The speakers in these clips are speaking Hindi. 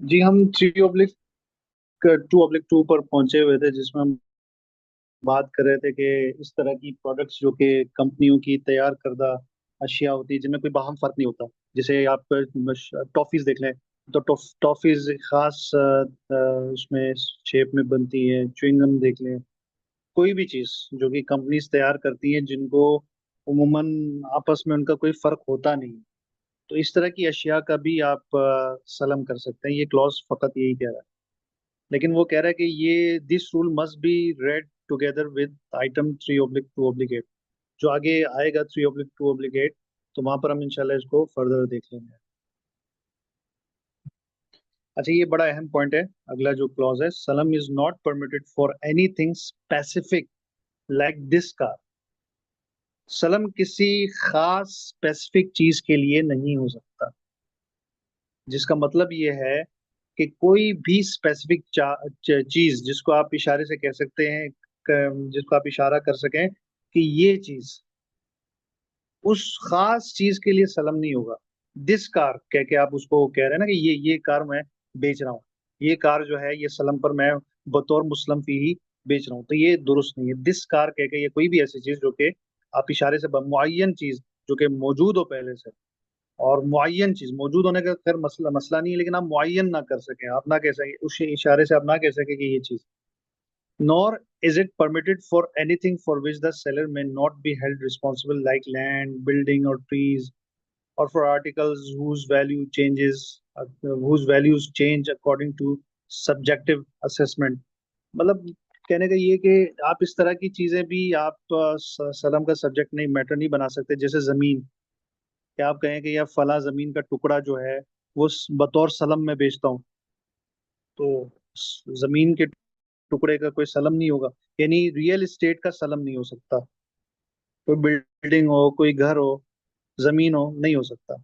जी, हम 3/2/2 पर पहुंचे हुए थे, जिसमें हम बात कर रहे थे कि इस तरह की प्रोडक्ट्स जो कि कंपनियों की तैयार करदा अशिया होती है जिनमें कोई बाहम फर्क नहीं होता। जैसे आप टॉफीज देख लें, तो टॉफीज खास उसमें शेप में बनती है। च्युइंगम देख लें, कोई भी चीज जो कि कंपनीज तैयार करती हैं जिनको उमूमन आपस में उनका कोई फर्क होता नहीं। तो इस तरह की अशिया का भी आप सलम कर सकते हैं। ये क्लॉज फकत यही कह रहा है। लेकिन वो कह रहा है कि ये this rule must be red together with item 3/2/8, जो आगे आएगा 3/2/8। तो वहां पर हम इंशाल्लाह इसको फर्दर देख लेंगे। अच्छा, ये बड़ा अहम पॉइंट है। अगला जो क्लॉज है, सलम is not permitted for anything specific like this car. सलम किसी खास स्पेसिफिक चीज के लिए नहीं हो सकता, जिसका मतलब ये है कि कोई भी स्पेसिफिक चीज जिसको आप इशारे से कह सकते हैं, जिसको आप इशारा कर सकें कि ये चीज उस खास चीज के लिए सलम नहीं होगा। दिस कार कह के आप उसको कह रहे हैं ना कि ये कार मैं बेच रहा हूँ, ये कार जो है ये सलम पर मैं बतौर मुस्लिम फी ही बेच रहा हूँ, तो ये दुरुस्त नहीं है। दिस कार कह के ये कोई भी ऐसी चीज जो कि आप इशारे से मुअय्यन चीज जो कि मौजूद हो पहले से, और मुअय्यन चीज मौजूद होने का खैर मसला मसला नहीं है, लेकिन आप मुअय्यन ना कर सकें, आप ना कह सकें उस इशारे से, आप ना कह सकें कि ये चीज। Nor is it permitted for anything for which the seller may not be held responsible, like land, building, or trees, or for articles whose values change according to subjective assessment. मतलब कहने का ये कि आप इस तरह की चीजें भी आप सलम का सब्जेक्ट नहीं, मैटर नहीं बना सकते। जैसे जमीन, कि आप कहें कि यह फला जमीन का टुकड़ा जो है वो बतौर सलम में बेचता हूँ, तो जमीन के टुकड़े का कोई सलम नहीं होगा। यानी रियल एस्टेट का सलम नहीं हो सकता। कोई बिल्डिंग हो, कोई घर हो, जमीन हो, नहीं हो सकता।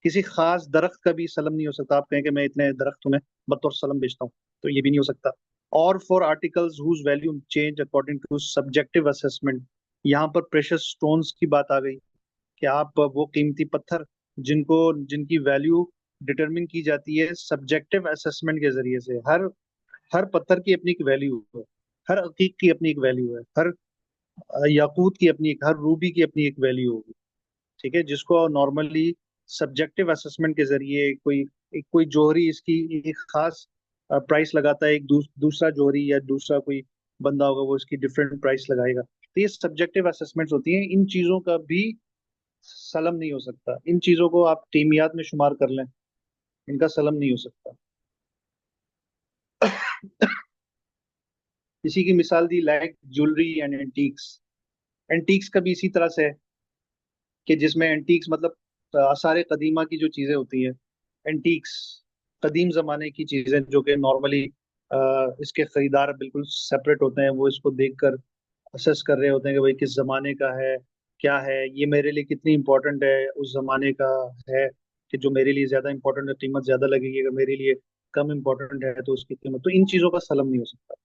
किसी खास दरख्त का भी सलम नहीं हो सकता। आप कहें कि मैं इतने दरख्त तुम्हें बतौर सलम बेचता हूँ, तो ये भी नहीं हो सकता। और for articles whose value change according to subjective assessment, यहाँ पर प्रेशस स्टोन्स की बात आ गई कि आप वो कीमती पत्थर जिनको जिनकी वैल्यू डिटरमिन की जाती है सब्जेक्टिव असेसमेंट के जरिए से। हर हर पत्थर की अपनी एक वैल्यू है, हर अकीक की अपनी एक वैल्यू है, हर याकूत की अपनी एक, हर रूबी की अपनी एक वैल्यू होगी। ठीक है, जिसको नॉर्मली सब्जेक्टिव असेसमेंट के जरिए कोई जोहरी इसकी एक खास प्राइस लगाता है, एक दूसरा जोहरी या दूसरा कोई बंदा होगा वो इसकी डिफरेंट प्राइस लगाएगा। तो ये सब्जेक्टिव असेसमेंट्स होती हैं। इन चीजों का भी सलम नहीं हो सकता। इन चीजों को आप टीमियात में शुमार कर लें, इनका सलम नहीं हो सकता। इसी की मिसाल दी like jewellery and antiques. Antiques का भी इसी तरह से है कि जिसमें एंटीक्स मतलब आसार कदीमा की जो चीजें होती हैं, एंटीक्स कदीम जमाने की चीजें जो कि नॉर्मली इसके खरीदार बिल्कुल सेपरेट होते हैं, वो इसको देखकर असेस कर रहे होते हैं कि भाई किस जमाने का है, क्या है, ये मेरे लिए कितनी इंपॉर्टेंट है, उस जमाने का है कि जो मेरे लिए ज्यादा इंपॉर्टेंट है कीमत ज्यादा लगेगी, अगर मेरे लिए कम इंपॉर्टेंट है तो उसकी कीमत। तो इन चीजों का सलम नहीं हो सकता।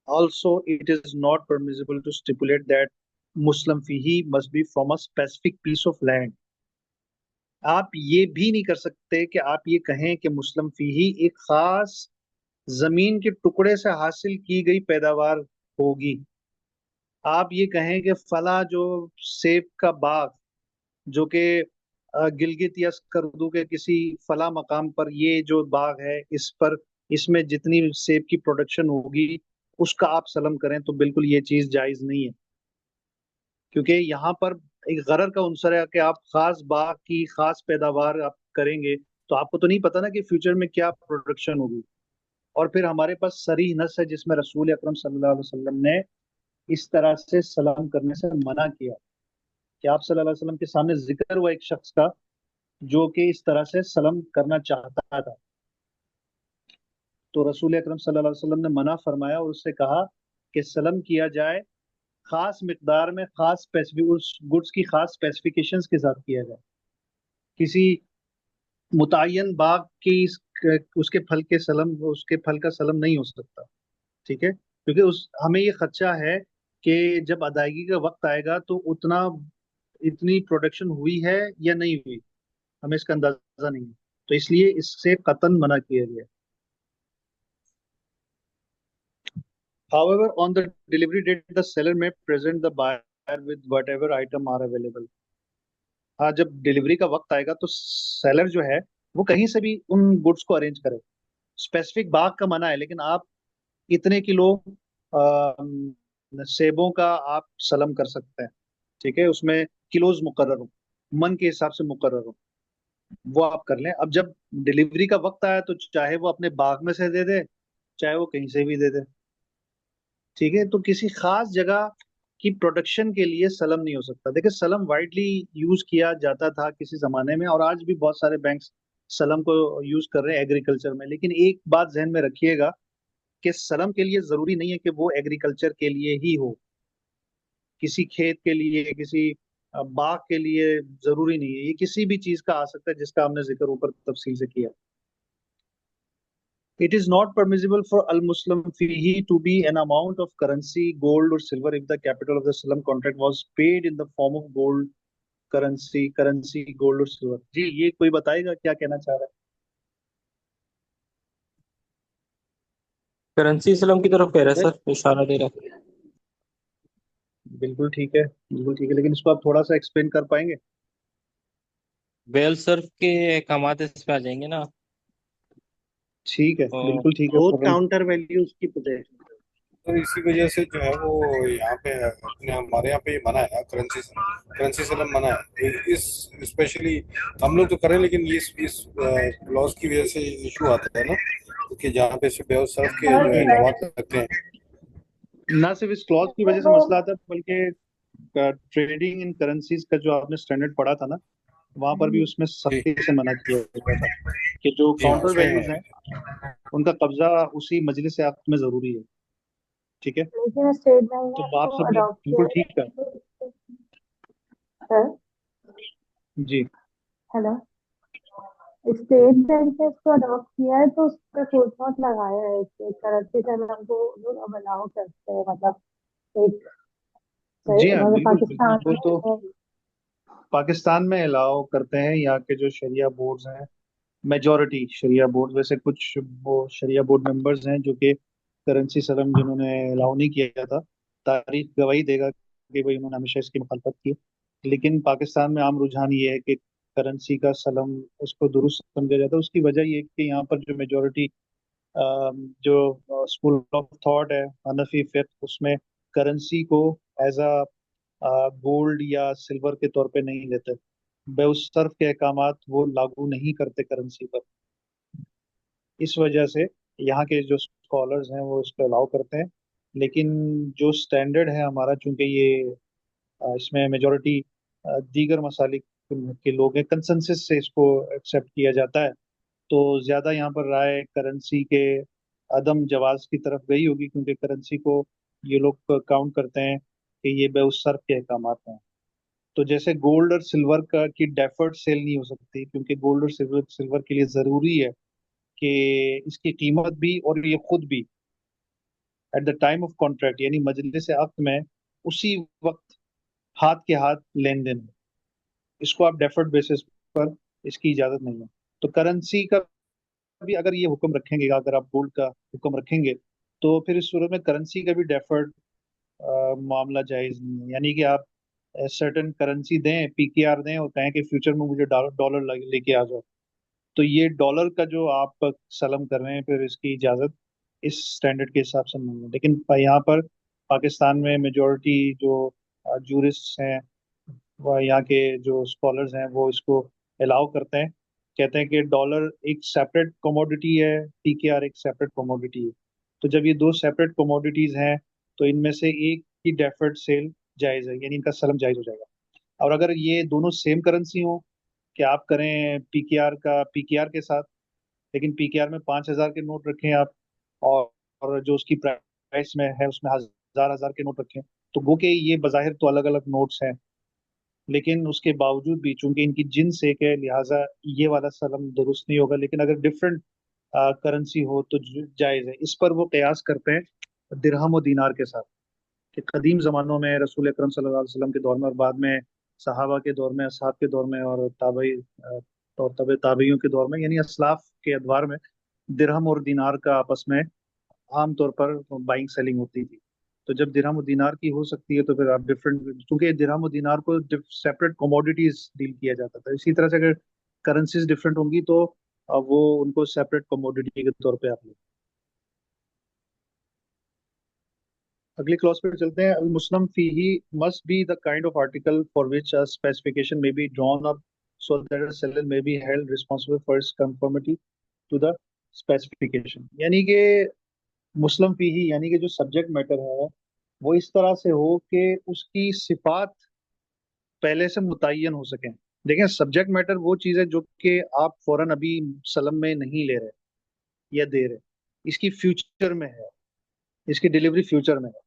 Also, it is not permissible to stipulate that Muslim fihi must be from a specific piece of land. आप ये भी नहीं कर सकते कि आप ये कहें कि मुस्लिम फीही एक खास जमीन के टुकड़े से हासिल की गई पैदावार होगी। आप ये कहें कि फला जो सेब का बाग जो कि गिलगित या स्कर्दू के किसी फला मकाम पर ये जो बाग है, इस पर इसमें जितनी सेब की प्रोडक्शन होगी उसका आप सलम करें, तो बिल्कुल ये चीज जायज नहीं है। क्योंकि यहाँ पर एक गरर का उनसर है कि आप खास बाग की खास पैदावार आप करेंगे, तो आपको तो नहीं पता ना कि फ्यूचर में क्या प्रोडक्शन होगी। और फिर हमारे पास सरीह नस है जिसमें रसूल अकरम सल्लल्लाहु अलैहि वसल्लम ने इस तरह से सलाम करने से मना किया, कि आप सल्लल्लाहु अलैहि वसल्लम के सामने जिक्र हुआ एक शख्स का जो कि इस तरह से सलाम करना चाहता था। तो रसूल अकरम सल्लल्लाहु अलैहि वसल्लम ने मना फरमाया और उससे कहा कि सलाम किया जाए खास मिकदार में, खास स्पेसिफिक उस गुड्स की खास स्पेसिफिकेशंस के साथ किया जाए। किसी मुतय्यन बाग की उसके फल के सलम, उसके फल का सलम नहीं हो सकता। ठीक है, क्योंकि उस हमें ये खदशा है कि जब अदायगी का वक्त आएगा तो उतना इतनी प्रोडक्शन हुई है या नहीं हुई, हमें इसका अंदाजा नहीं है। तो इसलिए इससे कतन मना किया गया। However, on the delivery date, the seller may present the buyer with whatever item are available. हाँ, जब डिलीवरी का वक्त आएगा तो सेलर जो है वो कहीं से भी उन गुड्स को अरेंज करे। स्पेसिफिक बाग का मना है, लेकिन आप इतने किलो सेबों का आप सलम कर सकते हैं। ठीक है, उसमें किलोज मुकर्रर हो, मन के हिसाब से मुकर्रर हो, वो आप कर लें। अब जब डिलीवरी का वक्त आया तो चाहे वो अपने बाग में से दे दे, चाहे वो कहीं से भी दे दे। ठीक है, तो किसी खास जगह की प्रोडक्शन के लिए सलम नहीं हो सकता। देखिए, सलम वाइडली यूज किया जाता था किसी जमाने में, और आज भी बहुत सारे बैंक सलम को यूज कर रहे हैं एग्रीकल्चर में। लेकिन एक बात जहन में रखिएगा कि सलम के लिए जरूरी नहीं है कि वो एग्रीकल्चर के लिए ही हो। किसी खेत के लिए, किसी बाग के लिए जरूरी नहीं है। ये किसी भी चीज का आ सकता है जिसका हमने जिक्र ऊपर तफसील से किया। It is not permissible for al-Muslim fihi to be an amount of currency, gold or silver, if the capital of the Salam contract was paid in the form of gold, gold or silver। जी, ये कोई बताएगा क्या कहना चाह रहा करेंसी इस्लाम की तरफ कह रहा है है? सर, इशारा दे रहा है। बिल्कुल ठीक है, बिल्कुल ठीक है, लेकिन इसको आप थोड़ा सा एक्सप्लेन कर पाएंगे? बेल सर्फ के अहकाम इस पे आ जाएंगे ना। ठीक है, और बिल्कुल ठीक है, और फौरन। काउंटर वैल्यू उसकी पोजीशन। तो इसी वजह से जो है वो यहाँ पे अपने हमारे यहाँ पे ये मना है, करेंसी सेटल मना है। इस स्पेशली हम लोग तो करें, लेकिन ये इस लॉज की वजह से इशू आता है ना, कि जहाँ पे सिर्फ सर्फ के जो है नहीं, जमा करते हैं। ना सिर्फ इस क्लॉज की वजह से मसला आता है, बल्कि ट्रेडिंग इन करेंसीज का जो आपने स्टैंडर्ड पढ़ा था ना, वहां पर भी उसमें जी सख्ती से मना किया गया था कि जो जी हाँ, काउंटर उसमें वैल्यूज हैं उनका कब्जा उसी मजलिस आक़द में जरूरी है। ठीक है, लेकिन स्टेट बैंक ने तो आप इसको सबने अडॉप्ट बिल्कुल किया ठीक कहा। है सर। जी। हेलो। स्टेट बैंक ने इसको अडॉप्ट किया है, तो उस पर फुट नोट लगाया है कि करंसी चलन को लोग अब अलाउ करते हैं, मतलब एक जी हाँ, मतलब बिल्कुल बिल्कुल, पाकिस्तान वो तो में। पाकिस्तान में अलाउ करते हैं। यहाँ के जो शरिया बोर्ड्स हैं, मेजॉरिटी शरिया बोर्ड, वैसे कुछ वो शरिया बोर्ड मेंबर्स हैं जो कि करेंसी सलम जिन्होंने अलाउ नहीं किया था, तारीख गवाही देगा कि भाई उन्होंने हमेशा इसकी मुखालफत की। लेकिन पाकिस्तान में आम रुझान ये है कि करेंसी का सलम उसको दुरुस्त समझा जाता है। उसकी वजह ये है कि यहाँ पर जो मेजॉरिटी जो स्कूल ऑफ थॉट है हनफी फिक़्ह, उसमें करेंसी को एज अ गोल्ड या सिल्वर के तौर पे नहीं लेते। बेउसरफ के अहकामात वो लागू नहीं करते करेंसी पर। इस वजह से यहाँ के जो स्कॉलर्स हैं वो इसको अलाउ करते हैं। लेकिन जो स्टैंडर्ड है हमारा, चूंकि ये इसमें मेजॉरिटी दीगर मसालिक के लोग हैं, कंसेंसस से इसको एक्सेप्ट किया जाता है। तो ज्यादा यहाँ पर राय करेंसी के अदम जवाज की तरफ गई होगी, क्योंकि करेंसी को ये लोग काउंट करते हैं कि ये बेउसरफ के अहकाम हैं। तो जैसे गोल्ड और सिल्वर का की डेफर्ड सेल नहीं हो सकती, क्योंकि गोल्ड और सिल्वर सिल्वर के लिए जरूरी है कि इसकी कीमत भी और ये खुद भी eight the time of contract, यानी मजलिस अक़्द में उसी वक्त हाथ के हाथ लेन देन हो। इसको आप डेफर्ड बेसिस पर इसकी इजाजत नहीं है। तो करेंसी का भी अगर ये हुक्म रखेंगे, अगर आप गोल्ड का हुक्म रखेंगे, तो फिर इस सूरत में करेंसी का भी डेफर्ड मामला जायज नहीं है। यानी कि आप सर्टेन करेंसी दें, पीकेआर दें, और कहें कि फ्यूचर में मुझे डॉलर लेके आ जाओ, तो ये डॉलर का जो आप सलम कर रहे हैं, फिर इसकी इजाजत इस स्टैंडर्ड के हिसाब से नहीं है। लेकिन यहाँ पर पाकिस्तान में मेजॉरिटी जो जूरिस्ट हैं, वह यहाँ के जो स्कॉलर्स हैं, वो इसको अलाउ करते हैं। कहते हैं कि डॉलर एक सेपरेट कमोडिटी है, पीकेआर एक सेपरेट कमोडिटी है। तो जब ये दो सेपरेट कमोडिटीज हैं, तो इनमें से एक की डेफर्ड सेल जायज़ है, यानी इनका सलम जायज़ हो जाएगा। और अगर ये दोनों सेम करेंसी हो, कि आप करें पीकेआर का पीकेआर के साथ, लेकिन पीकेआर में 5,000 के नोट रखें आप, और जो उसकी प्राइस में है उसमें हजार हजार के नोट रखें, तो गो के ये बज़ाहिर तो अलग अलग नोट्स हैं, लेकिन उसके बावजूद भी चूंकि इनकी जिन्स एक है, लिहाजा ये वाला सलम दुरुस्त नहीं होगा। लेकिन अगर डिफरेंट करेंसी हो तो जायज़ है। इस पर वो कयास करते हैं दिरहम और दीनार के साथ, कि कदीम ज़मानों में रसूल अकरम सल्लल्लाहु अलैहि वसल्लम के दौर में, और बाद में सहाबा के दौर में, असहाब के दौर में, और ताबई और तबे ताबियों के दौर में, यानी असलाफ के अदवार में दिरहम और दीनार का आपस में आमतौर पर बाइंग सेलिंग होती थी। तो जब दिरहम और दीनार की हो सकती है तो फिर आप डिफरेंट, क्योंकि दिरहम और दीनार को सेपरेट कमोडिटीज डील किया जाता था, इसी तरह से अगर करेंसीज डिफरेंट होंगी तो वो उनको सेपरेट कमोडिटी के तौर पे आप लें। अगली क्लॉज पे चलते हैं। अल मुस्लिम फीही must be the kind of article for which a specification may be drawn up so that a seller may be held responsible for its conformity to the specification. यानी कि मुस्लिम फीही यानी कि जो सब्जेक्ट मैटर है वो इस तरह से हो कि उसकी सिफात पहले से मुतय्यन हो सकें। देखें, सब्जेक्ट मैटर वो चीज़ है जो कि आप फौरन अभी सलम में नहीं ले रहे या दे रहे, इसकी फ्यूचर में है, इसकी डिलीवरी फ्यूचर में है।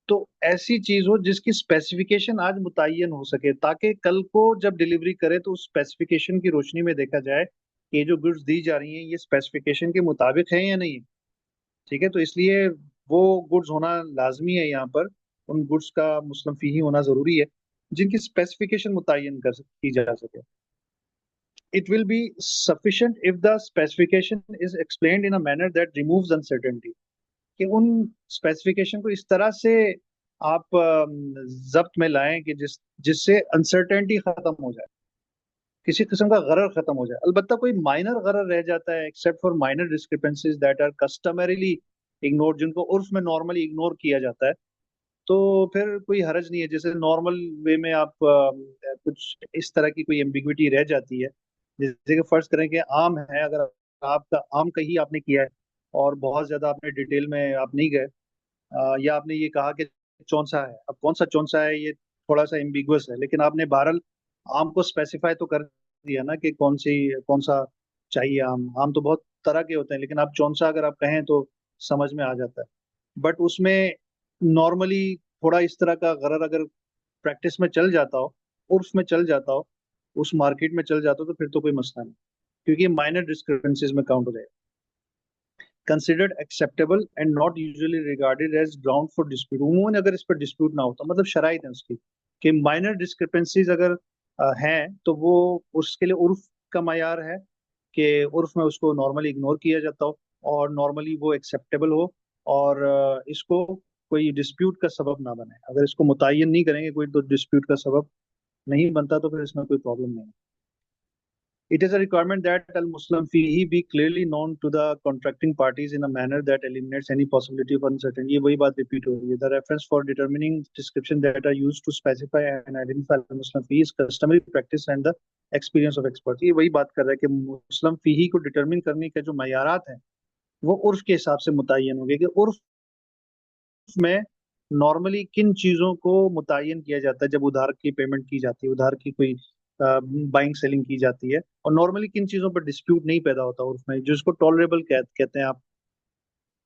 तो ऐसी चीज हो जिसकी स्पेसिफिकेशन आज मुतय्यन हो सके, ताकि कल को जब डिलीवरी करे तो उस स्पेसिफिकेशन की रोशनी में देखा जाए कि ये जो गुड्स दी जा रही हैं ये स्पेसिफिकेशन के मुताबिक है या नहीं है। ठीक है, तो इसलिए वो गुड्स होना लाजमी है यहाँ पर। उन गुड्स का मुस्लिम फी ही होना जरूरी है जिनकी स्पेसिफिकेशन मुतय्यन की जा सके। It will be sufficient if the specification is explained in a manner that removes uncertainty, कि उन स्पेसिफिकेशन को इस तरह से आप जब्त में लाएं कि जिससे अनसर्टेनिटी खत्म हो जाए, किसी किस्म का गरर खत्म हो जाए। अलबत्ता कोई माइनर गरर रह जाता है, except for minor discrepancies that are customarily ignore, जिनको उर्फ में नॉर्मली इग्नोर किया जाता है, तो फिर कोई हरज नहीं है। जैसे नॉर्मल वे में आप कुछ इस तरह की कोई एम्बिग्विटी रह जाती है, जैसे कि फर्ज करें कि आम है, अगर आपका आम का ही आपने किया है और बहुत ज्यादा आपने डिटेल में आप नहीं गए, या आपने ये कहा कि चौंसा है, अब कौन सा चौंसा है ये थोड़ा सा एम्बिगुअस है, लेकिन आपने बहरल आम को स्पेसिफाई तो कर दिया ना कि कौन सा चाहिए। आम आम तो बहुत तरह के होते हैं, लेकिन आप चौंसा अगर आप कहें तो समझ में आ जाता है। बट उसमें नॉर्मली थोड़ा इस तरह का गरर अगर प्रैक्टिस में चल जाता हो, उर्फ में चल जाता हो, उस मार्केट में चल जाता हो, तो फिर तो कोई मसला नहीं, क्योंकि माइनर डिस्क्रिपेंसीज में काउंट हो जाएगा। Considered acceptable and not usually regarded as ground for dispute. उमूमन अगर इस पर डिस्प्यूट ना होता, मतलब शराइत है उसकी कि माइनर डिस्क्रिपेंसीज अगर हैं तो वो उसके लिए उर्फ का मायार है कि उर्फ में उसको नॉर्मली इग्नोर किया जाता हो और नॉर्मली वो एक्सेप्टेबल हो, और इसको कोई डिस्प्यूट का सबब ना बने। अगर इसको मुतय्यन नहीं करेंगे कोई तो डिस्प्यूट का सबब नहीं बनता, तो फिर इसमें कोई प्रॉब्लम नहीं है। It is a requirement that al-Muslim fihi be clearly known to the contracting parties in a manner that eliminates any possibility of uncertainty. ये वही बात repeat हो रही है। The reference for determining description that are used to specify and identify al-Muslim fihi is customary practice and the experience of experts. ये वही बात कर रहा है कि मुस्लिम फीही को डिटरमिन करने के जो मयारात हैं वो उर्फ के हिसाब से मुतय्यन होंगे, कि उर्फ में नॉर्मली किन चीजों को मुतय्यन किया जाता है जब उधार की पेमेंट की जाती है, उधार की कोई बाइंग सेलिंग की जाती है, और नॉर्मली किन चीजों पर डिस्प्यूट नहीं पैदा होता उर्फ में, जिसको टॉलरेबल कहते हैं आप।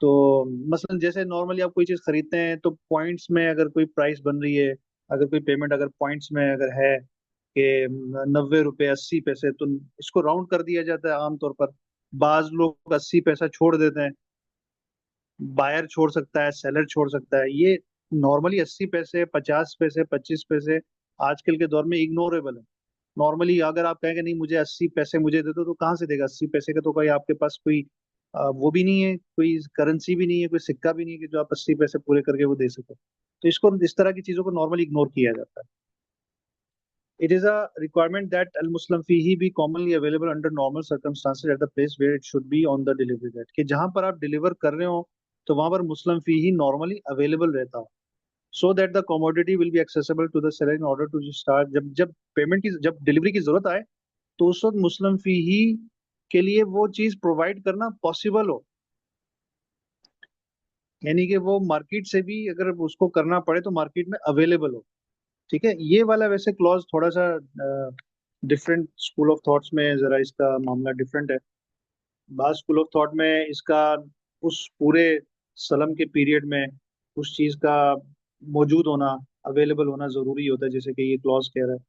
तो मसलन जैसे नॉर्मली आप कोई चीज खरीदते हैं तो पॉइंट्स में अगर कोई प्राइस बन रही है, अगर कोई पेमेंट अगर पॉइंट्स में अगर है कि 90 रुपए 80 पैसे, तो इसको राउंड कर दिया जाता है आमतौर पर। बाज लोग 80 पैसा छोड़ देते हैं, बायर छोड़ सकता है, सेलर छोड़ सकता है। ये नॉर्मली 80 पैसे 50 पैसे 25 पैसे आजकल के दौर में इग्नोरेबल है। नॉर्मली अगर आप कहेंगे नहीं मुझे 80 पैसे मुझे दे दो, तो कहाँ से देगा 80 पैसे का? तो कोई आपके पास कोई वो भी नहीं है, कोई करेंसी भी नहीं है, कोई सिक्का भी नहीं है कि जो आप 80 पैसे पूरे करके वो दे सको। तो इसको इस तरह की चीजों को नॉर्मली इग्नोर किया जाता है। It is a requirement that al-Muslim fihi be commonly available under normal circumstances at the place where it should be on the delivery date, कि जहां पर आप डिलीवर कर रहे हो तो वहां पर मुस्लिम फी ही नॉर्मली अवेलेबल रहता हो, so that the commodity will be accessible to the seller in order to start. जब जब पेमेंट की जब डिलीवरी की जरूरत आए तो उस वक्त मुस्लिम फी ही के लिए वो चीज प्रोवाइड करना पॉसिबल हो, यानी कि वो मार्केट से भी अगर उसको करना पड़े तो मार्केट में अवेलेबल हो। ठीक है, ये वाला वैसे क्लॉज थोड़ा सा डिफरेंट स्कूल ऑफ थॉट्स में जरा इसका मामला डिफरेंट है। बाज स्कूल ऑफ थॉट में इसका उस पूरे सलम के पीरियड में उस चीज का मौजूद होना, अवेलेबल होना जरूरी होता है, जैसे कि ये क्लॉज कह रहा है।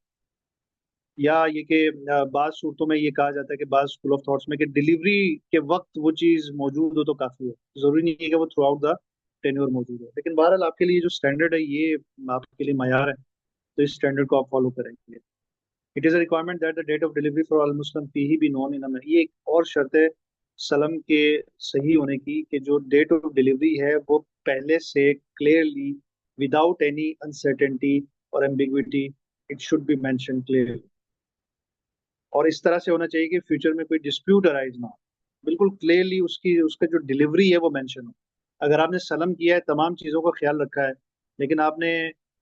या ये कि बाज सूरतों में ये कहा जाता है कि बाज स्कूल ऑफ थॉट्स में कि डिलीवरी के वक्त वो चीज मौजूद हो तो काफी है, जरूरी नहीं है कि वो थ्रू आउट द टेन्योर मौजूद हो। लेकिन बहरहाल आपके लिए जो स्टैंडर्ड है ये आपके लिए मयार है, तो इस स्टैंडर्ड को आप फॉलो करेंगे। It is a requirement that the date of delivery for all Muslim fee he be known in, ये एक और शर्त है सलम के सही होने की कि जो डेट ऑफ डिलीवरी है वो पहले से क्लियरली, विदाउट एनी अनसर्टेनिटी और ambiguity, it should be mention clearly. और इस तरह से होना चाहिए कि फ्यूचर में कोई डिस्प्यूट अराइज ना हो, बिल्कुल क्लियरली उसकी उसका जो डिलीवरी है वो मेंशन हो। अगर आपने सलम किया है, तमाम चीज़ों का ख्याल रखा है, लेकिन आपने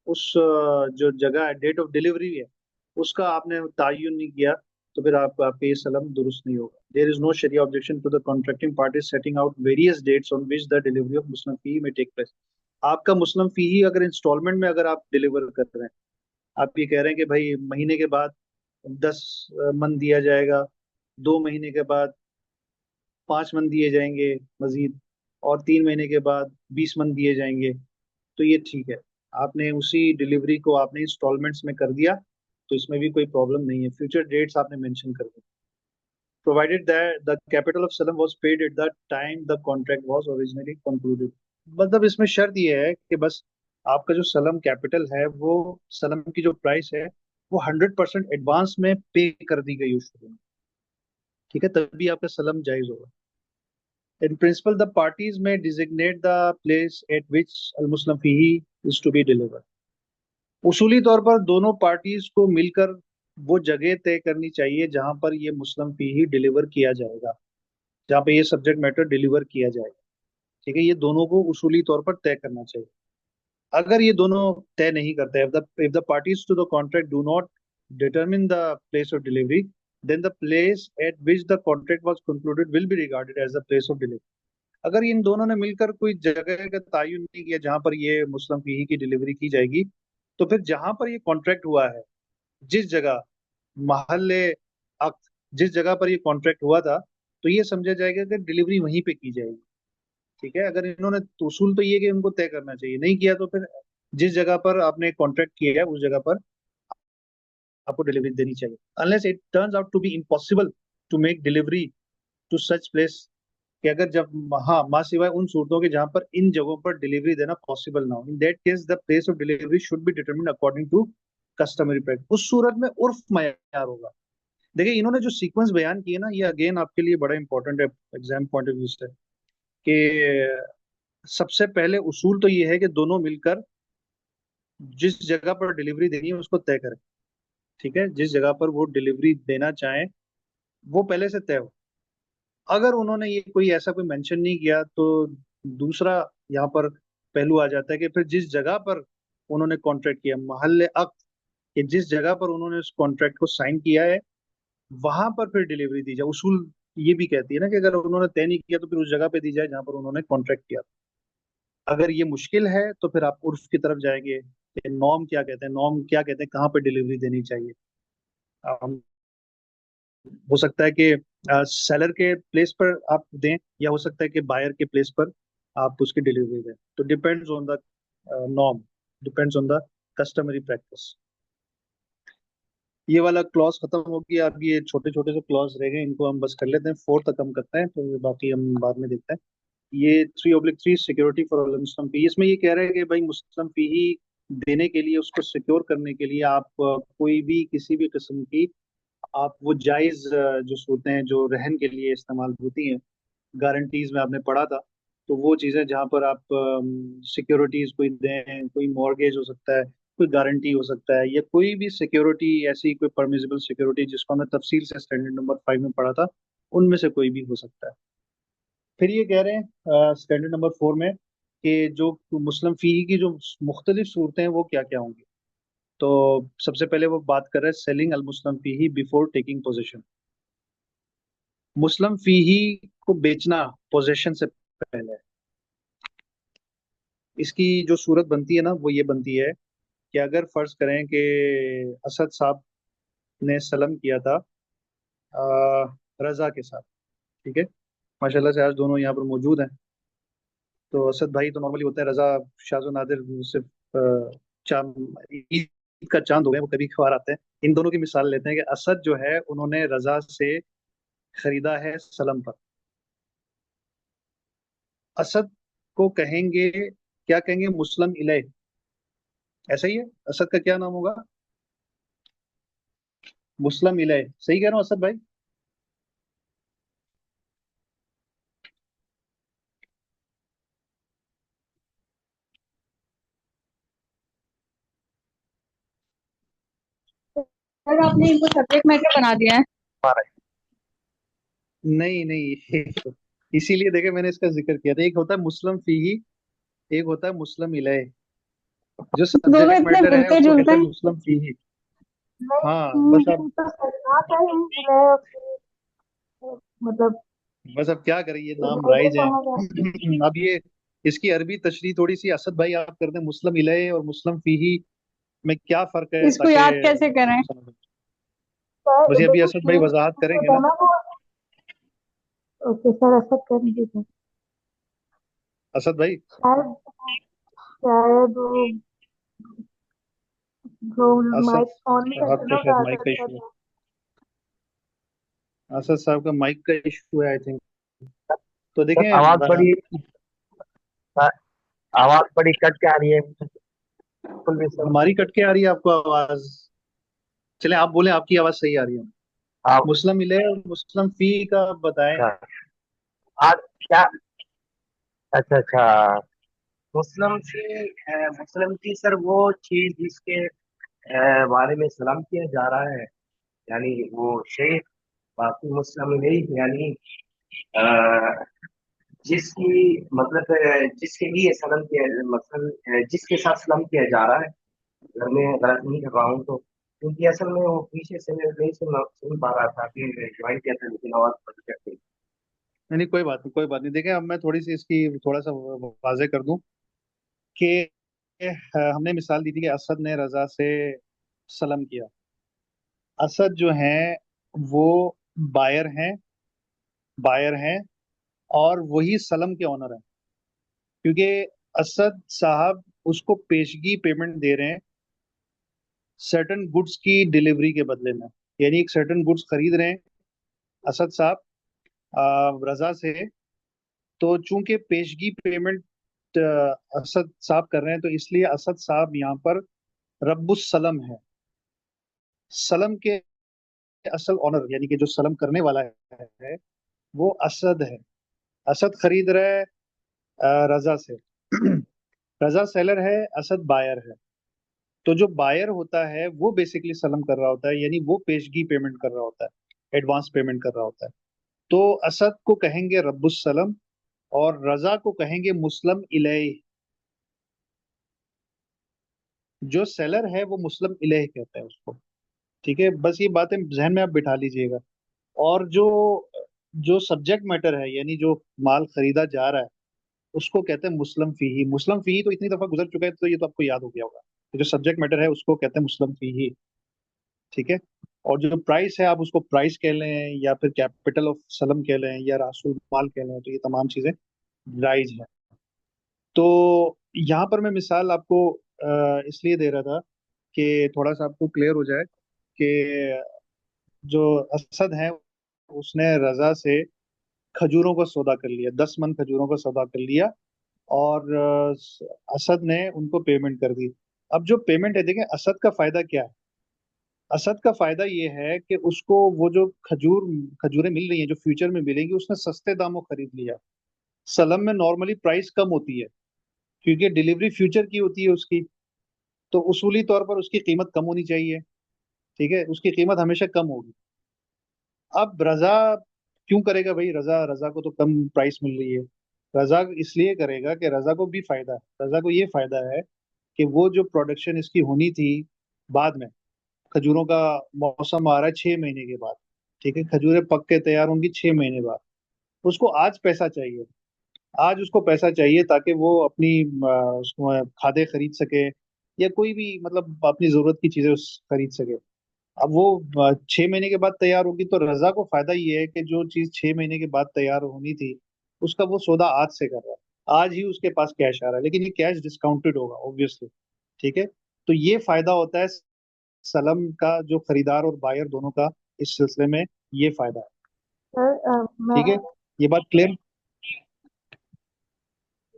उस जो जगह है, डेट ऑफ डिलीवरी है, उसका आपने तयन नहीं किया, तो फिर आपका ये सलम दुरुस्त नहीं होगा। देयर इज नो शरिया objection to the contracting parties setting out various dates on which the delivery of मुस्लिम फी में टेक प्लेस। आपका मुस्लिम फी ही अगर इंस्टॉलमेंट में अगर आप डिलीवर कर रहे हैं, आप ये कह रहे हैं कि भाई महीने के बाद 10 मन दिया जाएगा, 2 महीने के बाद 5 मन दिए जाएंगे मजीद, और 3 महीने के बाद 20 मन दिए जाएंगे, तो ये ठीक है। आपने उसी डिलीवरी को आपने इंस्टॉलमेंट्स में कर दिया, तो इसमें भी कोई प्रॉब्लम नहीं है। फ्यूचर डेट्स आपने मेंशन कर दी, provided that the capital of सलम was paid at the time the contract was originally concluded. मतलब इसमें शर्त ये है कि बस आपका जो सलम कैपिटल है, वो सलम की जो प्राइस है वो 100% एडवांस में पे कर दी गई उस शुरू में, ठीक है, तभी आपका सलम जायज होगा। In principle, the parties may designate the place at which al-Muslim fihi is to be delivered. उसूली तौर पर दोनों पार्टीज को मिलकर वो जगह तय करनी चाहिए जहां पर ये मुस्लिम फीही डिलीवर किया जाएगा, जहां पे ये सब्जेक्ट मैटर डिलीवर किया जाएगा, ठीक है। ये दोनों को उसूली तौर पर तय करना चाहिए। अगर ये दोनों तय नहीं करते, if the parties to the contract do not determine the place of delivery, then the place at which the contract was concluded will be regarded as the place of delivery। अगर इन दोनों ने मिलकर कोई जगह का तयन नहीं किया जहां पर ये मुस्लिम फीही की डिलीवरी की जाएगी, तो फिर जहां पर ये कॉन्ट्रैक्ट हुआ है, जिस जगह, महल्ले अक्द, जिस जगह पर ये कॉन्ट्रैक्ट हुआ था, तो ये समझा जाएगा कि डिलीवरी वहीं पे की जाएगी, ठीक है। अगर इन्होंने तो उसूल तो ये कि उनको तय करना चाहिए, नहीं किया तो फिर जिस जगह पर आपने कॉन्ट्रैक्ट किया है उस जगह पर आपको डिलीवरी देनी चाहिए, unless it turns out to be impossible to make delivery to such place. कि अगर जब, हाँ, माँ सिवाय उन सूरतों के जहां पर इन जगहों पर डिलीवरी देना पॉसिबल ना हो, in that case the place of delivery should be determined according to customary practice. उस सूरत में उर्फ मयार होगा। देखिए, इन्होंने जो सीक्वेंस बयान किए ना, ये अगेन आपके लिए बड़ा इंपॉर्टेंट है एग्जाम पॉइंट ऑफ व्यू से, कि सबसे पहले उसूल तो ये है कि दोनों मिलकर जिस जगह पर डिलीवरी देनी है उसको तय करें, ठीक है। जिस जगह पर वो डिलीवरी देना चाहें वो पहले से तय हो। अगर उन्होंने ये कोई ऐसा कोई मेंशन नहीं किया, तो दूसरा यहाँ पर पहलू आ जाता है कि फिर जिस जगह पर उन्होंने कॉन्ट्रैक्ट किया, महल्ले अक्द, कि जिस जगह पर उन्होंने उस कॉन्ट्रैक्ट को साइन किया है वहां पर फिर डिलीवरी दी जाए। उसूल ये भी कहती है ना कि अगर उन्होंने तय नहीं किया तो फिर उस जगह पे दी जाए जहां पर उन्होंने कॉन्ट्रैक्ट किया। अगर ये मुश्किल है तो फिर आप उर्फ की तरफ जाएंगे कि नॉर्म क्या कहते हैं, नॉर्म क्या कहते हैं, कहाँ पर डिलीवरी देनी चाहिए। अम, हो सकता है कि सेलर के प्लेस पर आप दें, या हो सकता है कि बायर के प्लेस पर आप उसकी डिलीवरी दें, तो depends on the norm, depends on the customary practice. ये वाला क्लॉज खत्म हो गया, अब ये छोटे छोटे जो क्लॉज रह गए इनको हम बस कर लेते हैं, फोर्थ तक हम करते हैं, तो बाकी हम बाद में देखते हैं। ये 3/3 सिक्योरिटी फॉर मुस्लिम फी, इसमें ये कह रहे हैं कि भाई मुस्लिम फी ही देने के लिए, उसको सिक्योर करने के लिए आप कोई भी किसी भी किस्म की आप वो जायज जो सूरतें हैं जो रहन के लिए इस्तेमाल होती हैं, गारंटीज में आपने पढ़ा था, तो वो चीज़ें जहाँ पर आप सिक्योरिटीज कोई दें, कोई मॉर्गेज हो सकता है, कोई गारंटी हो सकता है, या कोई भी सिक्योरिटी ऐसी कोई परमिजिबल सिक्योरिटी जिसको हमने तफसील से स्टैंडर्ड नंबर 5 में पढ़ा था, उनमें से कोई भी हो सकता है। फिर ये कह रहे हैं स्टैंडर्ड नंबर 4 में कि जो मुस्लिम फी की जो मुख्तलिफ सूरतें हैं वो क्या क्या होंगी। तो सबसे पहले वो बात कर रहे हैं सेलिंग अल मुस्लिम फी बिफोर टेकिंग पोजेशन। मुस्लिम फी को बेचना पोजेशन से पहले, इसकी जो सूरत बनती है ना वो ये बनती है कि अगर फर्ज करें कि असद साहब ने सलम किया था रजा के साथ, ठीक है, माशाल्लाह से आज दोनों यहाँ पर मौजूद हैं। तो असद भाई तो नॉर्मली होता है, रजा शाहजो नादिर सिर्फ चांद, ईद का चांद हो गए, वो कभी कभार आते हैं। इन दोनों की मिसाल लेते हैं कि असद जो है उन्होंने रजा से खरीदा है सलम पर। असद को कहेंगे, क्या कहेंगे, मुस्लिम इलय, ऐसा ही है। असद का क्या नाम होगा, मुस्लिम इलय, सही कह रहा हूँ असद भाई? आपने इनको सब्जेक्ट मैटर बना दिया है। नहीं नहीं इसीलिए देखे मैंने इसका जिक्र किया था। एक होता है मुस्लिम फीही, एक होता है मुस्लिम इलैह। जो दोनों सब्जेक्ट इतने मैटर है मिलते उसको जुलते कहते हैं हैं। मुस्लिम फीही। हाँ नहीं, बस अब, तो सरकार है इलय मतलब बस अब क्या करें, ये नाम इलय को राइज है। कहा जाता अब ये इसकी अरबी तशरीह थोड़ी सी असद भाई आप कर दें, मुस्लिम इलैह और मुस्लिम फीही में क्या फर्क है। है, इसको याद ताकि कैसे करें? समझ। बस सर ये अभी देखो असद भाई चेंज वजाहत जो करेंगे है ना। ना वो, ओके सर एक्सेप्ट कर दीजिए। असद भाई, शायद शायद वो असद माइक ऑन नहीं साहब करते का ना, शायद ज्यादा माइक का अच्छा इशू है। था। असद साहब का माइक का इशू है आई थिंक। तो सर देखें आवाज बड़ी कट के आ रही है बिल्कुल भी सर। हमारी कट के आ रही है आपको आवाज? चले आप बोले, आपकी आवाज सही आ रही है। आप मुस्लिम इलैह और मुस्लिम फी का बताएं। अच्छा आज क्या? अच्छा अच्छा। मुस्लिम की मुस्लिम की सर वो चीज जिसके बारे में सलाम किया जा रहा है, यानी वो शेख। बाकी मुस्लिम नहीं, यानी अ, जिसकी मतलब जिसके लिए सलाम किया, मतलब जिसके साथ सलाम किया जा रहा है। अगर मैं गलत नहीं कर रहा हूँ तो, क्योंकि असल में वो पीछे से मैं नहीं सुन पा रहा था, फिर ज्वाइन किया था लेकिन आवाज बंद कर दी। नहीं नहीं, कोई बात नहीं, कोई बात नहीं। देखें अब मैं थोड़ी सी इसकी थोड़ा सा वाजे कर दूं कि हमने मिसाल दी थी कि असद ने रजा से सलम किया। असद जो हैं वो बायर हैं, बायर हैं, और वही सलम के ऑनर हैं। क्योंकि असद साहब उसको पेशगी पेमेंट दे रहे हैं सर्टन गुड्स की डिलीवरी के बदले में। यानी एक सर्टन गुड्स खरीद रहे हैं असद साहब रजा से। तो चूंकि पेशगी पेमेंट असद साहब कर रहे हैं, तो इसलिए असद साहब यहाँ पर रब्बुस सलम है। सलम के असल ऑनर यानी कि जो सलम करने वाला है वो असद है। असद खरीद रहा है रजा से। रजा सेलर है, असद बायर है। तो जो बायर होता है वो बेसिकली सलम कर रहा होता है, यानी वो पेशगी पेमेंट कर रहा होता है, एडवांस पेमेंट कर रहा होता है। तो असद को कहेंगे रब्बुस सलम और रजा को कहेंगे मुस्लिम इलैह। जो सेलर है वो मुस्लिम इलैह कहता है उसको। ठीक है, बस ये बातें जहन में आप बिठा लीजिएगा। और जो जो सब्जेक्ट मैटर है यानी जो माल खरीदा जा रहा है उसको कहते हैं मुस्लिम फीही। मुस्लिम फीही तो इतनी दफा गुजर चुका है तो ये तो आपको याद हो गया होगा। तो जो सब्जेक्ट मैटर है उसको कहते हैं मुस्लिम फीही। ठीक है। और जो प्राइस है आप उसको प्राइस कह लें या फिर कैपिटल ऑफ सलम कह लें या रासुल माल कह लें, तो ये तमाम चीजें जायज है। तो यहाँ पर मैं मिसाल आपको इसलिए दे रहा था कि थोड़ा सा आपको क्लियर हो जाए कि जो असद है उसने रजा से खजूरों का सौदा कर लिया, 10 मन खजूरों का सौदा कर लिया। और असद ने उनको पेमेंट कर दी। अब जो पेमेंट है देखें, असद का फायदा क्या है? असद का फायदा ये है कि उसको वो जो खजूरें मिल रही हैं जो फ्यूचर में मिलेंगी उसने सस्ते दामों खरीद लिया। सलम में नॉर्मली प्राइस कम होती है क्योंकि डिलीवरी फ्यूचर की होती है उसकी। तो उसूली तौर पर उसकी कीमत कम होनी चाहिए। ठीक है, उसकी कीमत हमेशा कम होगी। अब रजा क्यों करेगा भाई? रजा रजा को तो कम प्राइस मिल रही है। रजा इसलिए करेगा कि रजा को भी फायदा है। रजा को ये फायदा है कि वो जो प्रोडक्शन इसकी होनी थी बाद में, खजूरों का मौसम आ रहा है 6 महीने के बाद। ठीक है, खजूरें पक के तैयार होंगी 6 महीने बाद। उसको आज पैसा चाहिए। आज उसको पैसा चाहिए ताकि वो अपनी उसको खादे खरीद सके या कोई भी मतलब अपनी जरूरत की चीजें खरीद सके। अब वो 6 महीने के बाद तैयार होगी तो रजा को फायदा ये है कि जो चीज 6 महीने के बाद तैयार होनी थी उसका वो सौदा आज से कर रहा है। आज ही उसके पास कैश आ रहा है, लेकिन ये कैश डिस्काउंटेड होगा ऑब्वियसली। ठीक है। तो ये फायदा होता है सलम का, जो खरीदार और बायर दोनों का इस सिलसिले में ये फायदा है। सर मैं ठीक है, ये बात क्लियर?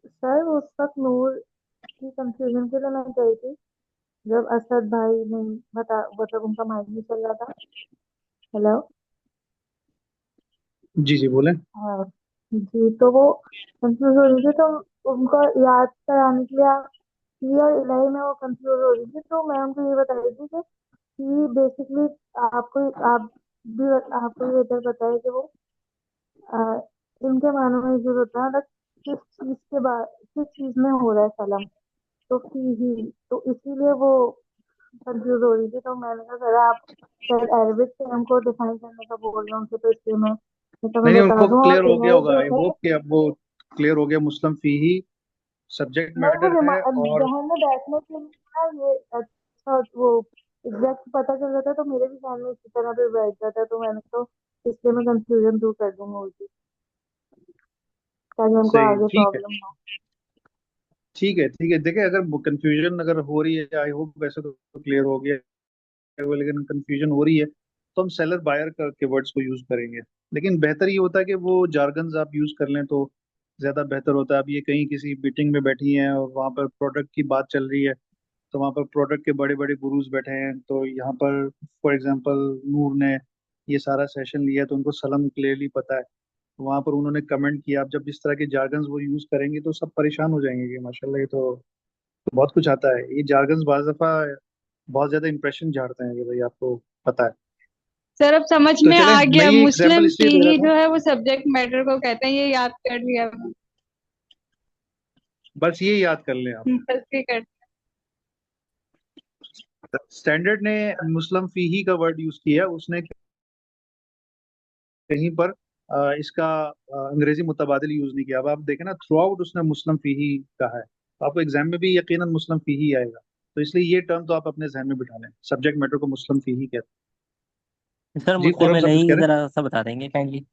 सर उस वक्त नूर की कंफ्यूजन के लिए मैं गई थी जब असद भाई ने बता मतलब उनका माइक नहीं चल रहा था। हेलो। जी जी बोले। हाँ जी, तो वो कंफ्यूज हो रही थी तो उनको याद कराने के लिए क्लियर इलाही में वो कंफ्यूज हो रही थी, तो मैं उनको ये बता रही थी कि कि बेसिकली आपको आप भी आपको भी बेहतर पता है कि वो अ, इनके मानों में यूज होता है, मतलब किस चीज के बाद किस चीज में हो रहा है सलम, तो फी ही, तो इसीलिए वो कंफ्यूज हो रही थी। तो मैंने कहा सर आप शायद अरबिक से हमको डिफाइन करने का बोल रहे होंगे, तो इसलिए मैं नहीं तुम्हें नहीं, बता उनको दूं। क्लियर और हो गया इनहेरिट होगा, जो आई है, होप कि अब वो क्लियर हो गया। मुस्लिम फी ही सब्जेक्ट नहीं वो मैटर है। और जहन में बैठने के लिए ना ये अच्छा वो एग्जैक्ट पता चल जाता है, तो मेरे भी जहन में इसी तरह पे बैठ जाता है, तो मैंने तो इसलिए मैं कंफ्यूजन दूर कर दूंगा उसी, ताकि उनको सही, आगे ठीक है। प्रॉब्लम ना हो। ठीक है, ठीक है, देखिए अगर कंफ्यूजन अगर हो रही है, आई होप वैसे तो क्लियर हो गया है वो, लेकिन कंफ्यूजन हो रही है तो हम सेलर बायर के वर्ड्स को यूज करेंगे। लेकिन बेहतर ये होता है कि वो जार्गन्स आप यूज कर लें तो ज्यादा बेहतर होता है। अब ये कहीं किसी मीटिंग में बैठी हैं और वहाँ पर प्रोडक्ट की बात चल रही है, तो वहाँ पर प्रोडक्ट के बड़े बड़े गुरुज बैठे हैं, तो यहाँ पर फॉर एग्जांपल नूर ने ये सारा सेशन लिया तो उनको सलम क्लियरली पता है। वहां पर उन्होंने कमेंट किया। अब जब इस तरह के जार्गन्स वो यूज करेंगे तो सब परेशान हो जाएंगे कि माशाल्लाह ये तो बहुत कुछ आता है। ये जार्गन्स बाज दफा बहुत ज्यादा इंप्रेशन झाड़ते हैं कि भाई आपको पता है। सर अब समझ तो में चले, आ मैं गया, ये एग्जांपल मुस्लिम इसलिए दे रहा फीही था, जो है वो सब्जेक्ट मैटर को कहते हैं, ये याद कर लिया मैंने। बस ये याद कर लें आप। बस ये कर। स्टैंडर्ड ने मुस्लिम फीही का वर्ड यूज किया, उसने कहीं पर इसका अंग्रेजी मुतबादिल यूज नहीं किया। अब आप देखें ना, थ्रू आउट उसने मुस्लिम फीही कहा है, तो आपको एग्जाम में भी यकीनन मुस्लिम फीही आएगा। तो इसलिए ये टर्म तो आप अपने जहन में बिठा लें, सब्जेक्ट मैटर को मुस्लिम फीही कहते सर हैं। जी मुस्लिम खुरम में साहब कुछ कह नहीं, रहे हैं? जरा सा बता देंगे काइंडली।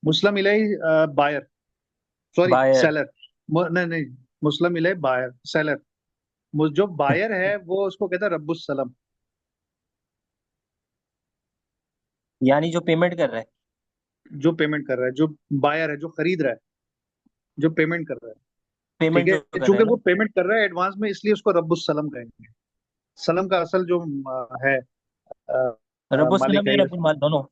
मुस्लिम इलाई बायर, सॉरी बायर। सेलर। नहीं नहीं, मुस्लिम इलाई बायर सेलर। जो बायर है वो उसको कहता है रब्बुस सलम। यानी जो पेमेंट कर रहा है। जो पेमेंट कर रहा है, जो बायर है, जो खरीद रहा है, जो पेमेंट कर रहा है। ठीक पेमेंट जो है, कर रहा चूंकि है ना। वो पेमेंट कर रहा है एडवांस में, इसलिए उसको रब्बुस सलम कहेंगे। सलम का असल जो है रब्बुल मालिक सलम है या ये रब्बुल माल दोनों।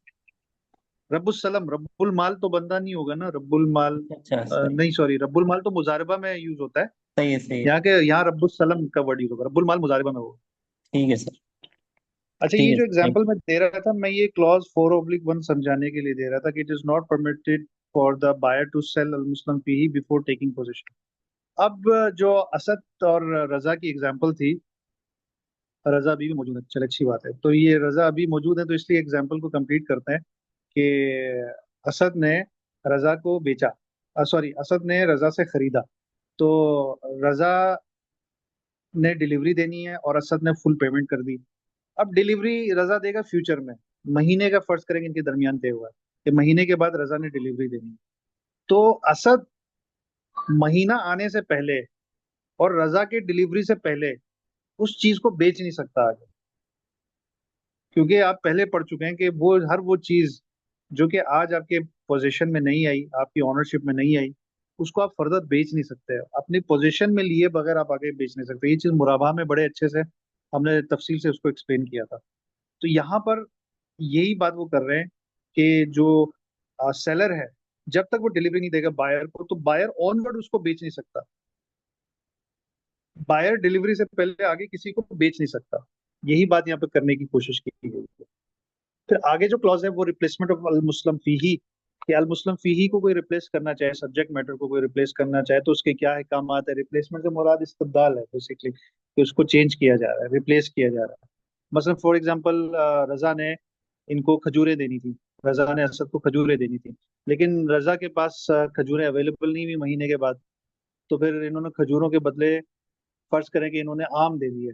रब्बुल सलम। रब्बुल माल तो बंदा नहीं होगा ना, रब्बुल माल अच्छा सही। नहीं, सॉरी, रब्बुल माल तो मुजारबा में यूज होता है। सही है सही है। यहाँ रब्बुल सलम का वर्ड यूज होगा, रब्बुल माल मुजारबा में होगा। ठीक है सर। अच्छा, ठीक ये है जो सर, थैंक एग्जांपल मैं दे रहा था, मैं ये क्लॉज 4/1 समझाने के लिए दे रहा था कि it is not permitted for the buyer to sell अल मुस्लिम फीही बिफोर टेकिंग पोजीशन। अब जो असद और रजा की एग्जांपल थी, रजा अभी भी मौजूद है, चल अच्छी बात है। तो ये रजा अभी मौजूद है, तो इसलिए एग्जांपल को कंप्लीट करते हैं कि असद ने रजा को बेचा, सॉरी, असद ने रजा से खरीदा। तो रजा ने डिलीवरी देनी है और असद ने फुल पेमेंट कर दी। अब डिलीवरी रजा देगा फ्यूचर में, महीने का फर्ज करेंगे इनके दरमियान तय हुआ है कि महीने के बाद रजा ने डिलीवरी देनी है। तो असद महीना आने से पहले और रजा की डिलीवरी से पहले उस चीज को बेच नहीं सकता आगे, क्योंकि आप पहले पढ़ चुके हैं कि वो हर वो चीज जो कि आज आपके पोजीशन में नहीं आई, आपकी ऑनरशिप में नहीं आई, उसको आप फर्दर बेच नहीं सकते। अपनी पोजीशन में लिए बगैर आप आगे बेच नहीं सकते। ये चीज मुराबा में बड़े अच्छे से हमने तफसील से उसको एक्सप्लेन किया था। तो यहाँ पर यही बात वो कर रहे हैं कि जो सेलर है, जब तक वो डिलीवरी नहीं देगा बायर को, तो बायर ऑनवर्ड उसको बेच नहीं सकता। बायर डिलीवरी से पहले आगे किसी को बेच नहीं सकता। यही बात यहाँ पे करने की कोशिश की गई है। फिर आगे जो क्लॉज है वो रिप्लेसमेंट ऑफ अल मुस्लिम फीही, कि अल मुस्लिम फीही को कोई रिप्लेस करना चाहे, सब्जेक्ट मैटर को कोई रिप्लेस करना चाहे तो उसके क्या है काम आता है। रिप्लेसमेंट से मुराद इस्तेबदाल है बेसिकली, कि उसको चेंज किया जा रहा है, रिप्लेस किया जा रहा है। मसलन फॉर एग्जांपल रजा ने इनको खजूरें देनी थी, रजा ने असद को खजूरें देनी थी, लेकिन रजा के पास खजूरें अवेलेबल नहीं हुई महीने के बाद। तो फिर इन्होंने खजूरों के बदले फर्ज करें कि इन्होंने आम दे दिए,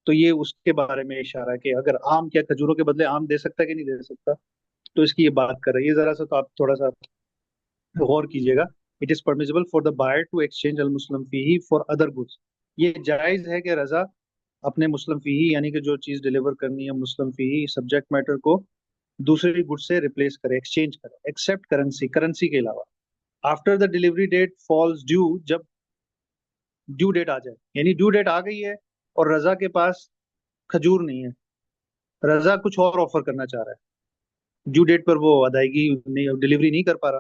तो ये उसके बारे में इशारा है कि अगर आम, क्या खजूरों के बदले आम दे सकता है कि नहीं दे सकता। तो इसकी ये बात कर रही है। जरा सा तो आप थोड़ा सा गौर कीजिएगा। It is permissible for the buyer to exchange अल मुस्लिम फीही फॉर अदर गुड्स। ये जायज है कि रजा अपने मुस्लिम फीही, यानी कि जो चीज डिलीवर करनी है मुस्लिम फीही सब्जेक्ट मैटर को, दूसरी गुड से रिप्लेस करे, एक्सचेंज करे, एक्सेप्ट करेंसी, करेंसी के अलावा। After the delivery date falls due, जब ड्यू डेट आ जाए, यानी ड्यू डेट आ गई है और रजा के पास खजूर नहीं है, रजा कुछ और ऑफर करना चाह रहा है, ड्यू डेट पर वो अदायगी नहीं, डिलीवरी नहीं कर पा रहा,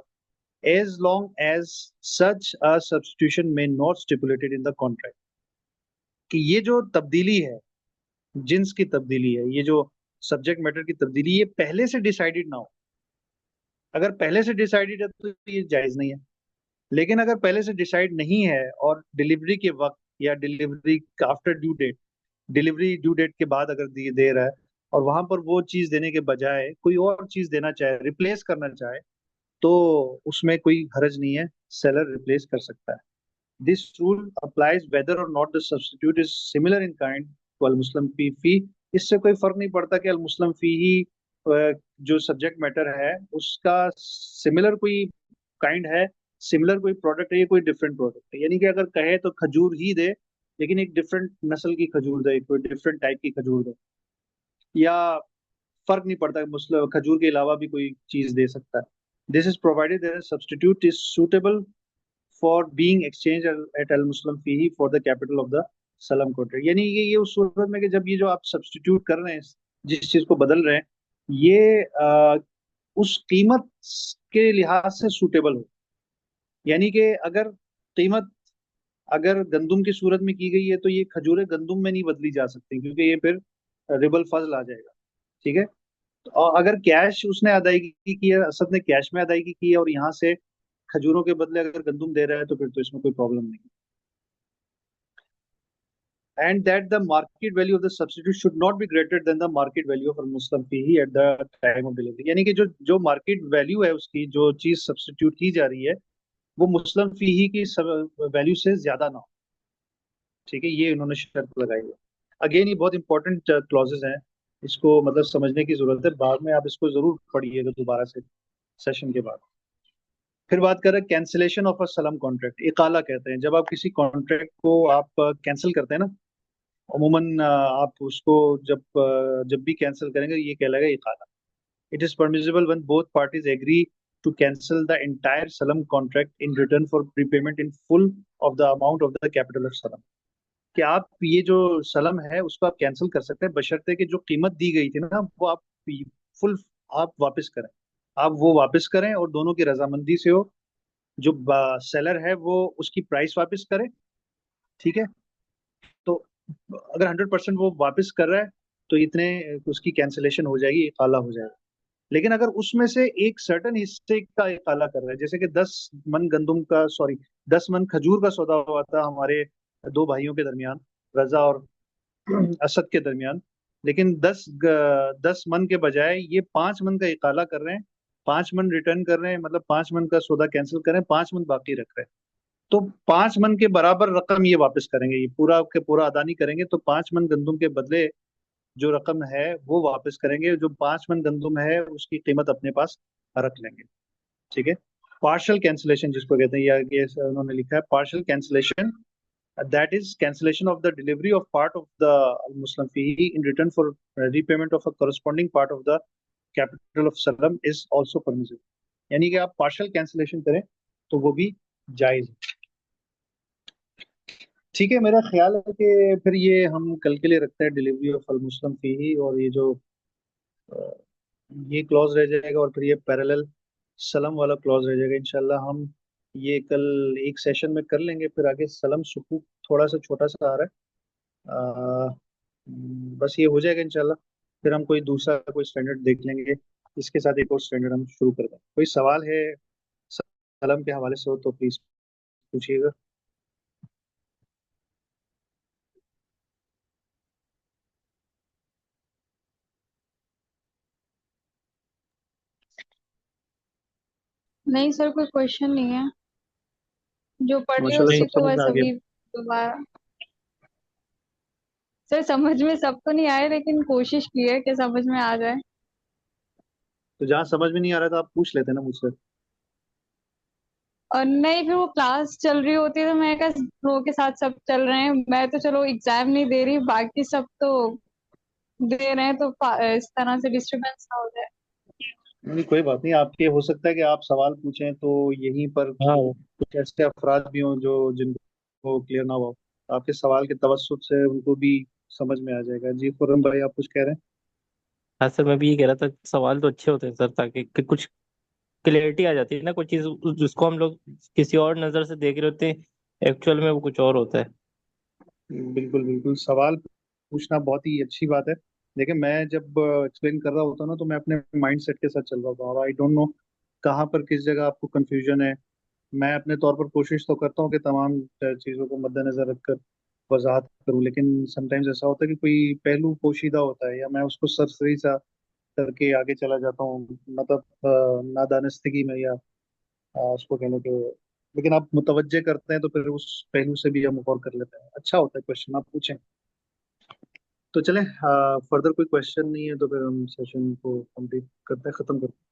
as long as such a substitution may not stipulated in the contract, कि ये जो तब्दीली है जिन्स की तब्दीली है, ये जो सब्जेक्ट मैटर की तब्दीली, ये पहले से डिसाइडेड ना हो। अगर पहले से डिसाइडेड है तो ये जायज नहीं है। लेकिन अगर पहले से डिसाइड नहीं है और डिलीवरी के वक्त या delivery after due date, delivery due date के बाद अगर दे रहा है और वहां पर वो चीज देने के बजाय कोई और चीज देना चाहे, रिप्लेस करना चाहे, तो उसमें कोई हर्ज नहीं है, सेलर रिप्लेस कर सकता है। This rule applies whether or not the substitute is similar in kind to अल मुस्लिम फी। इससे कोई फर्क नहीं पड़ता कि अल मुस्लिम फी ही जो सब्जेक्ट मैटर है उसका सिमिलर कोई काइंड है, सिमिलर कोई प्रोडक्ट है, ये कोई डिफरेंट प्रोडक्ट है। यानी कि अगर कहे तो खजूर ही दे, लेकिन एक डिफरेंट नस्ल की खजूर दे, कोई डिफरेंट टाइप की खजूर दे, या फर्क नहीं पड़ता, मुस्लिम खजूर के अलावा भी कोई चीज दे सकता है। This is provided that substitute is suitable for being exchange at अल मुस्लिम फी for the capital of the सलम कॉन्ट्रैक्ट। यानी ये उस सूरत में कि जब ये जो आप सब्स्टिट्यूट कर रहे हैं, जिस चीज को बदल रहे हैं, ये उस कीमत के लिहाज से सूटेबल हो। यानी कि अगर कीमत अगर गंदुम की सूरत में की गई है तो ये खजूरें गंदुम में नहीं बदली जा सकती, क्योंकि ये फिर रिबल फजल आ जाएगा। ठीक है। तो और अगर कैश उसने अदायगी की है, असद ने कैश में अदायगी की है और यहाँ से खजूरों के बदले अगर गंदुम दे रहा है, तो फिर तो इसमें कोई प्रॉब्लम नहीं। And that the market value of the substitute should not be greater than the market value of मुस्लिम फी eight the time of delivery. यानी कि जो जो मार्केट वैल्यू है उसकी, जो चीज सब्सिट्यूट की जा रही है, वो मुस्लिम फी ही की वैल्यू से ज्यादा ना हो। ठीक है, ये इन्होंने शर्त लगाई है। अगेन ये बहुत इंपॉर्टेंट क्लॉजेज हैं, इसको मतलब समझने की जरूरत है, बाद में आप इसको जरूर पढ़िएगा दोबारा से सेशन के बाद। फिर बात करें कैंसिलेशन ऑफ अ सलम कॉन्ट्रैक्ट, इकाला कहते हैं। जब आप किसी कॉन्ट्रैक्ट को आप कैंसिल करते हैं ना, अमूमन आप उसको जब भी कैंसिल करेंगे ये कहलाएगा इकाला। It is permissible when both parties agree to cancel the entire सलम contract in return for prepayment in full of the amount of the capital of सलम। कि आप ये जो सलम है उसको आप कैंसिल कर सकते हैं, बशर्ते कि जो कीमत दी गई थी ना वो आप फुल आप वापस करें। आप वो वापस करें और दोनों की रजामंदी से हो। जो सेलर है वो उसकी प्राइस वापस करे। ठीक है। तो अगर 100% वो वापस कर रहा है तो इतने उसकी कैंसिलेशन हो जाएगी, इकाला हो जाएगा। लेकिन अगर उसमें से एक सर्टन हिस्से का इकाला कर रहा है, जैसे कि 10 मन गंदुम का, सॉरी, 10 मन खजूर का सौदा हुआ था हमारे दो भाइयों के दरमियान, रजा और असद के दरमियान, लेकिन 10 मन के बजाय ये 5 मन का इकाला कर रहे हैं, 5 मन रिटर्न कर रहे हैं, मतलब 5 मन का सौदा कैंसिल कर रहे हैं, 5 मन बाकी रख रहे हैं। तो 5 मन के बराबर रकम ये वापस करेंगे, ये पूरा के पूरा अदा नहीं करेंगे, तो 5 मन गंदुम के बदले जो रकम है वो वापस करेंगे, जो 5 मन गंदुम है उसकी कीमत अपने पास रख लेंगे। ठीक है। पार्शियल कैंसिलेशन जिसको कहते हैं, या ये उन्होंने लिखा है partial cancellation, that is cancellation of the delivery of part of the Muslim fee in return for repayment of a corresponding part of the capital of salam is also permissible। यानी कि आप पार्शियल कैंसिलेशन करें तो वो भी जायज है। ठीक है, मेरा ख्याल है कि फिर ये हम कल के लिए रखते हैं डिलीवरी ऑफ अल मुस्लिम फी, और ये जो अ, ये क्लॉज रह जाएगा और फिर ये पैरेलल सलम वाला क्लॉज रह जाएगा। इंशाल्लाह हम ये कल एक सेशन में कर लेंगे। फिर आगे सलम सुकूक थोड़ा सा छोटा सा आ रहा है, बस ये हो जाएगा इंशाल्लाह। फिर हम कोई दूसरा कोई स्टैंडर्ड देख लेंगे, इसके साथ एक और स्टैंडर्ड हम शुरू कर दें। कोई सवाल है सलम के हवाले से हो तो प्लीज पूछिएगा। नहीं सर, कोई क्वेश्चन नहीं है। जो पढ़ी माशाल्लाह उसकी सब तो समझ में बस आ गया। अभी दोबारा। सर समझ में सब तो नहीं आए, लेकिन कोशिश की है कि समझ में आ जाए। तो जहाँ समझ में नहीं आ रहा था आप पूछ लेते ना मुझसे। और नहीं, फिर वो क्लास चल रही होती है तो मैं क्या, फ्लो के साथ सब चल रहे हैं, मैं तो चलो एग्जाम नहीं दे रही, बाकी सब तो दे रहे हैं, तो इस तरह से डिस्टरबेंस ना हो जाए। नहीं कोई बात नहीं, आपके हो सकता है कि आप सवाल पूछें तो यहीं पर हाँ कुछ ऐसे अफराद भी हों जो जिनको क्लियर ना हो, आपके सवाल के तवज्जुह से उनको भी समझ में आ जाएगा। जी खुर्रम भाई, आप कुछ कह रहे हैं? हाँ सर, मैं भी ये कह रहा था, सवाल तो अच्छे होते हैं सर, ताकि कुछ क्लियरिटी आ जाती है ना, कुछ चीज जिसको हम लोग किसी और नजर से देख रहे होते हैं, एक्चुअल में वो कुछ और होता है। बिल्कुल बिल्कुल, सवाल पूछना बहुत ही अच्छी बात है। देखिए, मैं जब एक्सप्लेन कर रहा होता हूँ ना, तो मैं अपने माइंड सेट के साथ चल रहा होता हूँ, आई डोंट नो कहाँ पर किस जगह आपको कंफ्यूजन है। मैं अपने तौर पर कोशिश तो करता हूँ कि तमाम चीज़ों को मद्देनजर रखकर वजाहत करूँ, लेकिन समटाइम्स ऐसा होता है कि कोई पहलू पोशीदा होता है या मैं उसको सरसरी सा करके आगे चला जाता हूँ, मतलब नादानस्तगी में, या उसको कहने के। लेकिन आप मुतवज्जे करते हैं तो फिर उस पहलू से भी हम गौर कर लेते हैं। अच्छा होता है, क्वेश्चन आप पूछें। तो चलें, फर्दर कोई क्वेश्चन नहीं है तो फिर हम सेशन को कंप्लीट करते हैं, खत्म करते हैं।